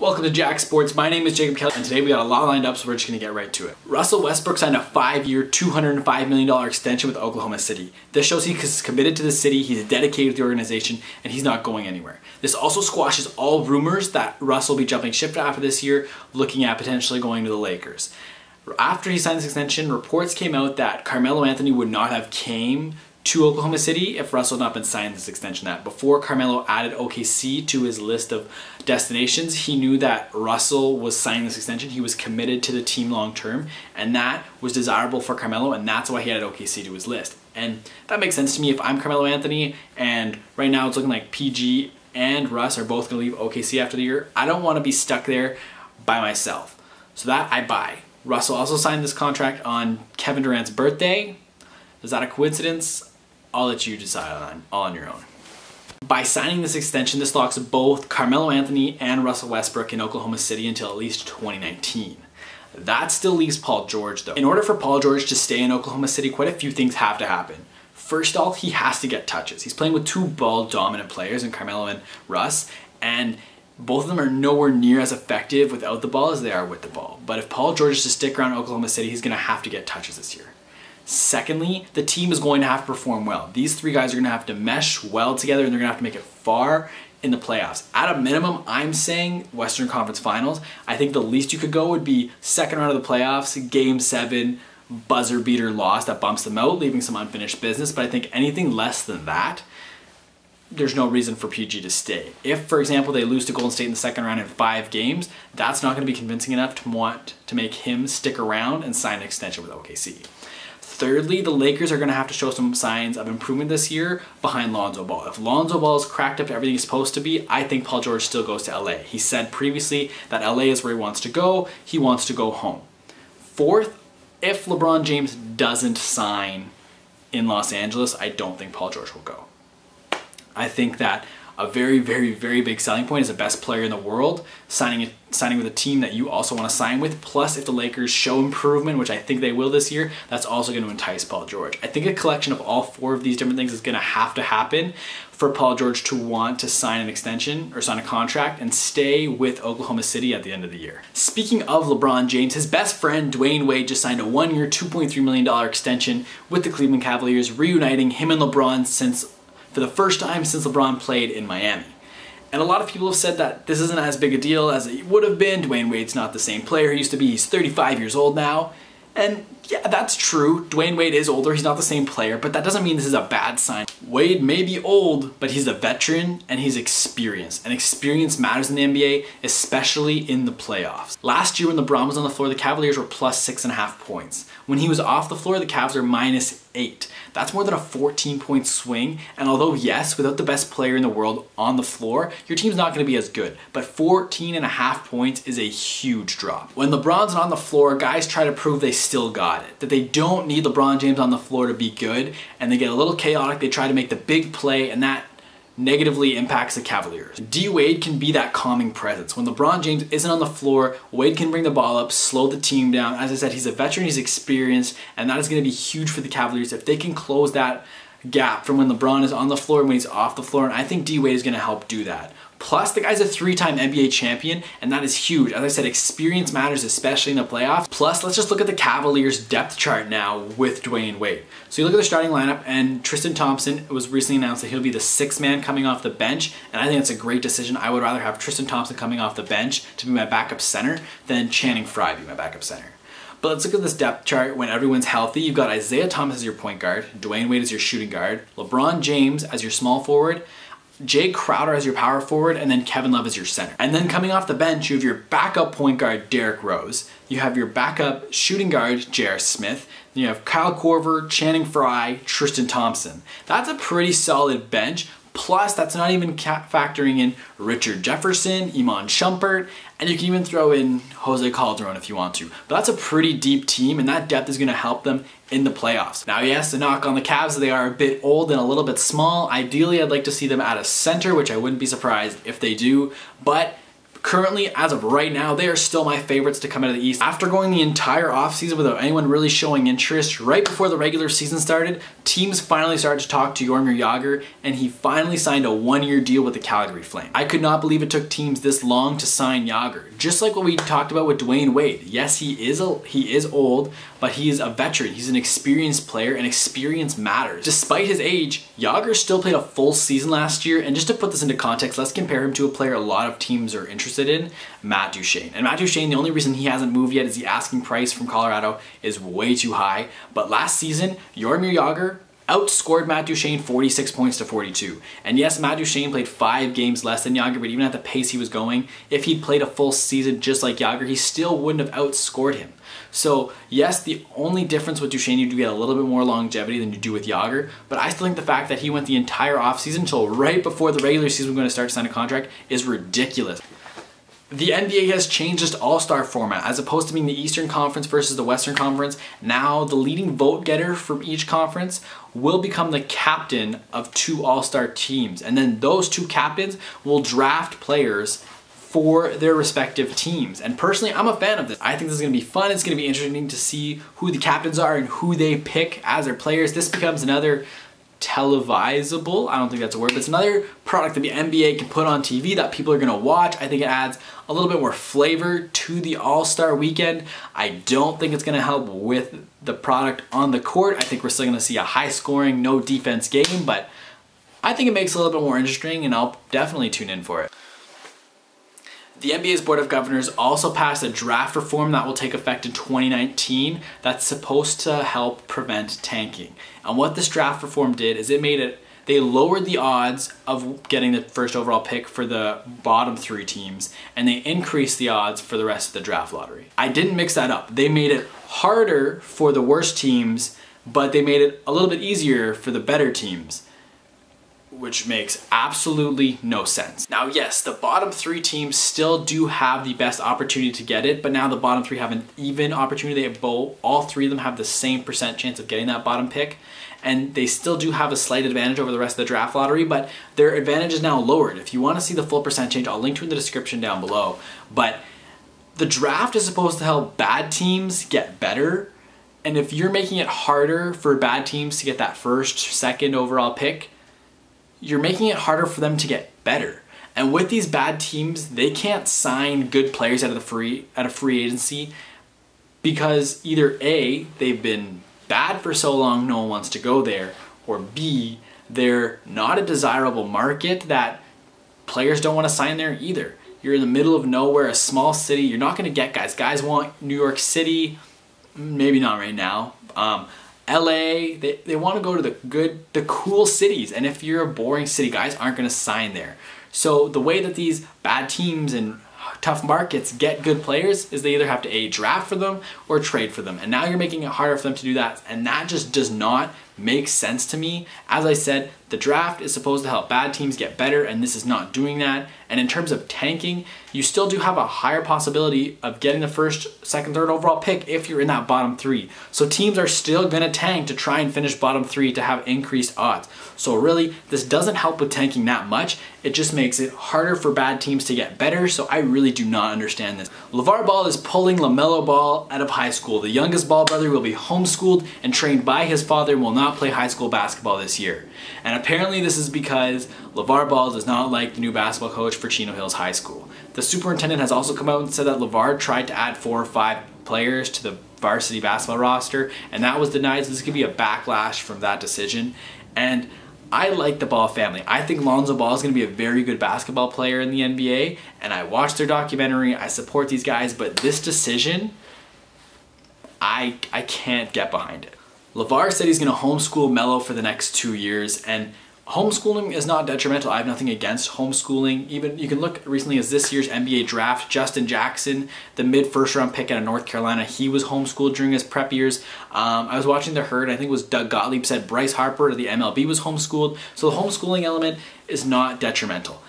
Welcome to JAK Sports. My name is Jacob Kelly, and today we got a lot lined up, so we're just going to get right to it. Russell Westbrook signed a 5-year, $205 million extension with Oklahoma City. This shows he's committed to the city, he's dedicated to the organization, and he's not going anywhere. This also squashes all rumors that Russell will be jumping ship after this year, looking at potentially going to the Lakers. After he signed this extension, reports came out that Carmelo Anthony would not have came to Oklahoma City if Russell had not been signed this extension. That before Carmelo added OKC to his list of destinations, he knew that Russell was signing this extension. He was committed to the team long term, and that was desirable for Carmelo, and that's why he added OKC to his list. And that makes sense to me if I'm Carmelo Anthony, and right now it's looking like PG and Russ are both going to leave OKC after the year. I don't want to be stuck there by myself. So that I buy. Russell also signed this contract on Kevin Durant's birthday. Is that a coincidence? I'll let you decide on your own. By signing this extension, this locks both Carmelo Anthony and Russell Westbrook in Oklahoma City until at least 2019. That still leaves Paul George though. In order for Paul George to stay in Oklahoma City, quite a few things have to happen. First off, he has to get touches. He's playing with two ball dominant players in Carmelo and Russ, and both of them are nowhere near as effective without the ball as they are with the ball. But if Paul George is to stick around Oklahoma City, he's gonna have to get touches this year. Secondly, the team is going to have to perform well. These three guys are going to have to mesh well together, and they're going to have to make it far in the playoffs. At a minimum, I'm saying Western Conference Finals. I think the least you could go would be second round of the playoffs, Game 7, buzzer beater loss that bumps them out, leaving some unfinished business. But I think anything less than that, there's no reason for PG to stay. If, for example, they lose to Golden State in the second round in 5 games, that's not going to be convincing enough to want to make him stick around and sign an extension with OKC. Thirdly, the Lakers are going to have to show some signs of improvement this year behind Lonzo Ball. If Lonzo Ball is cracked up to everything he's supposed to be, I think Paul George still goes to LA. He said previously that LA is where he wants to go. He wants to go home. Fourth, if LeBron James doesn't sign in Los Angeles, I don't think Paul George will go. I think that a very, very, very big selling point is the best player in the world signing with a team that you also want to sign with. Plus, if the Lakers show improvement, which I think they will this year, that's also going to entice Paul George. I think a collection of all 4 of these different things is going to have to happen for Paul George to want to sign an extension or sign a contract and stay with Oklahoma City at the end of the year. Speaking of LeBron James, his best friend Dwyane Wade just signed a 1-year, $2.3 million extension with the Cleveland Cavaliers, reuniting him and LeBron for the first time since LeBron played in Miami. And a lot of people have said that this isn't as big a deal as it would have been. Dwyane Wade's not the same player he used to be. He's 35 years old now. And yeah, that's true. Dwyane Wade is older. He's not the same player, but that doesn't mean this is a bad sign. Wade may be old, but he's a veteran and he's experienced. And experience matters in the NBA, especially in the playoffs. Last year when LeBron was on the floor, the Cavaliers were plus 6.5 points. When he was off the floor, the Cavs are minus 8. That's more than a 14-point swing, and although yes, without the best player in the world on the floor, your team's not going to be as good, but 14.5 points is a huge drop. When LeBron's not on the floor, guys try to prove they still got it, that they don't need LeBron James on the floor to be good, and they get a little chaotic, they try to make the big play, and that negatively impacts the Cavaliers. D-Wade can be that calming presence. When LeBron James isn't on the floor, Wade can bring the ball up, slow the team down. As I said, he's a veteran, he's experienced, and that is going to be huge for the Cavaliers if they can close that gap from when LeBron is on the floor and when he's off the floor, and I think D-Wade is going to help do that. Plus, the guy's a 3-time NBA champion, and that is huge. As I said, experience matters, especially in the playoffs. Plus, let's just look at the Cavaliers' depth chart now with Dwyane Wade. So you look at their starting lineup, and Tristan Thompson was recently announced that he'll be the 6th man coming off the bench, and I think that's a great decision. I would rather have Tristan Thompson coming off the bench to be my backup center than Channing Frye be my backup center. But let's look at this depth chart when everyone's healthy. You've got Isaiah Thomas as your point guard, Dwyane Wade as your shooting guard, LeBron James as your small forward, Jay Crowder as your power forward, and then Kevin Love as your center. And then coming off the bench, you have your backup point guard, Derrick Rose. You have your backup shooting guard, J.R. Smith. Then you have Kyle Korver, Channing Frye, Tristan Thompson. That's a pretty solid bench. Plus, that's not even factoring in Richard Jefferson, Iman Shumpert, and you can even throw in Jose Calderon if you want to. But that's a pretty deep team, and that depth is going to help them in the playoffs. Now, yes, the knock on the Cavs, they are a bit old and a little bit small. Ideally, I'd like to see them at a center, which I wouldn't be surprised if they do. But Currently, as of right now, they are still my favorites to come out of the East. After going the entire offseason without anyone really showing interest, right before the regular season started, teams finally started to talk to Jaromir Jagr, and he finally signed a one-year deal with the Calgary Flames. I could not believe it took teams this long to sign Jagr. Just like what we talked about with Dwyane Wade. Yes, he is old, but he is a veteran. He's an experienced player, and experience matters. Despite his age, Jagr still played a full season last year, and just to put this into context, let's compare him to a player a lot of teams are interested in, Matt Duchene. And Matt Duchene, the only reason he hasn't moved yet is the asking price from Colorado is way too high. But last season, Jaromir Jagr outscored Matt Duchene 46 points to 42. And yes, Matt Duchene played 5 games less than Jagr, but even at the pace he was going, if he'd played a full season just like Jagr, he still wouldn't have outscored him. So yes, the only difference with Duchene, you do get a little bit more longevity than you do with Jagr, but I still think the fact that he went the entire offseason until right before the regular season was going to start to sign a contract is ridiculous. The NBA has changed its all-star format. As opposed to being the Eastern Conference versus the Western Conference, now the leading vote getter from each conference will become the captain of 2 all-star teams. And then those 2 captains will draft players for their respective teams. And personally, I'm a fan of this. I think this is going to be fun. It's going to be interesting to see who the captains are and who they pick as their players. This becomes another televisable, I don't think that's a word, but it's another product that the NBA can put on TV that people are going to watch. I think it adds a little bit more flavor to the All-Star weekend. I don't think it's going to help with the product on the court. I think we're still going to see a high-scoring, no defense game, but I think it makes it a little bit more interesting, and I'll definitely tune in for it. The NBA's Board of Governors also passed a draft reform that will take effect in 2019 that's supposed to help prevent tanking. And what this draft reform did is they lowered the odds of getting the first overall pick for the bottom 3 teams, and they increased the odds for the rest of the draft lottery. I didn't mix that up. They made it harder for the worst teams, but they made it a little bit easier for the better teams, which makes absolutely no sense. Now yes, the bottom 3 teams still do have the best opportunity to get it, but now the bottom 3 have an even opportunity. All 3 of them have the same percent chance of getting that bottom pick, and they still do have a slight advantage over the rest of the draft lottery, but their advantage is now lowered. If you want to see the full percent change, I'll link to it in the description down below. But the draft is supposed to help bad teams get better, and if you're making it harder for bad teams to get that first, second overall pick, you're making it harder for them to get better. And with these bad teams, they can't sign good players out of free agency because either A, they've been bad for so long no one wants to go there, or B, they're not a desirable market that players don't want to sign there either. You're in the middle of nowhere, a small city, you're not going to get guys. Guys want New York City, maybe not right now. LA, they want to go to the cool cities, and if you're a boring city, guys aren't going to sign there. So the way that these bad teams and tough markets get good players is they either have to A, draft for them or trade for them, and now you're making it harder for them to do that, and that just does not make sense to me. As I said, the draft is supposed to help bad teams get better, and this is not doing that. And in terms of tanking, you still do have a higher possibility of getting the first, second, third overall pick if you're in that bottom 3. So teams are still going to tank to try and finish bottom 3 to have increased odds. So really, this doesn't help with tanking that much. It just makes it harder for bad teams to get better, so I really do not understand this. LaVar Ball is pulling LaMelo Ball out of high school. The youngest Ball brother will be homeschooled and trained by his father and will not play high school basketball this year. And apparently this is because LaVar Ball does not like the new basketball coach for Chino Hills High School. The superintendent has also come out and said that LaVar tried to add 4 or 5 players to the varsity basketball roster, and that was denied, so this could be a backlash from that decision. And I like the Ball family. I think Lonzo Ball is going to be a very good basketball player in the NBA, and I watched their documentary, I support these guys, but this decision, I can't get behind it. LaVar said he's going to homeschool Melo for the next 2 years, and homeschooling is not detrimental. I have nothing against homeschooling. Even you can look recently as this year's NBA draft, Justin Jackson, the mid-first round pick out of North Carolina, he was homeschooled during his prep years. I was watching The Herd, I think it was Doug Gottlieb said Bryce Harper of the MLB was homeschooled. So the homeschooling element is not detrimental.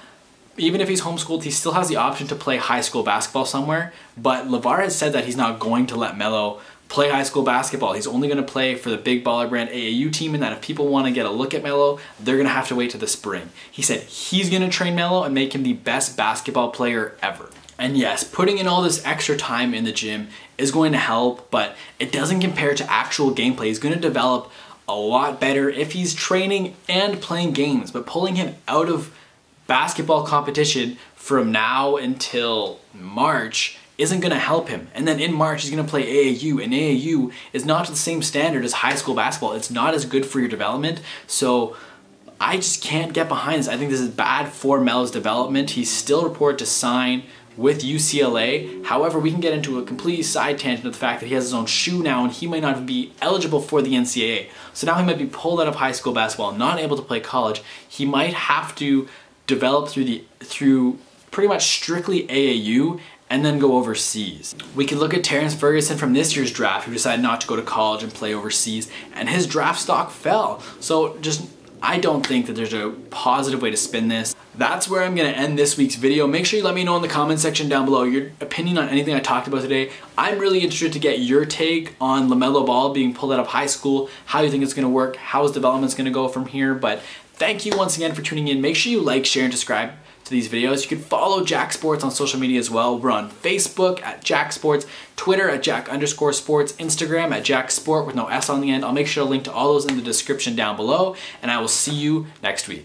Even if he's homeschooled, he still has the option to play high school basketball somewhere, but LaVar has said that he's not going to let Melo play high school basketball. He's only going to play for the big baller brand AAU team, and that if people want to get a look at Melo, they're going to have to wait to the spring. He said he's going to train Melo and make him the best basketball player ever. And yes, putting in all this extra time in the gym is going to help, but it doesn't compare to actual gameplay. He's going to develop a lot better if he's training and playing games, but pulling him out of basketball competition from now until March isn't going to help him. And then in March he's going to play AAU, and AAU is not to the same standard as high school basketball. It's not as good for your development. So I just can't get behind this. I think this is bad for Melo's development. He's still reported to sign with UCLA. However, we can get into a complete side tangent of the fact that he has his own shoe now and he might not be eligible for the NCAA. So now he might be pulled out of high school basketball, not able to play college. He might have to develop through pretty much strictly AAU and then go overseas. We can look at Terrence Ferguson from this year's draft, who decided not to go to college and play overseas, and his draft stock fell. So I don't think that there's a positive way to spin this. That's where I'm gonna end this week's video. Make sure you let me know in the comment section down below your opinion on anything I talked about today. I'm really interested to get your take on LaMelo Ball being pulled out of high school, how you think it's gonna work, how his development's gonna go from here. But thank you once again for tuning in. Make sure you like, share, and subscribe to these videos. You can follow JAK Sports on social media as well. We're on Facebook at JAK Sports, Twitter at JAK_sports, Instagram at JAK Sport with no S on the end. I'll make sure to link to all those in the description down below, and I will see you next week.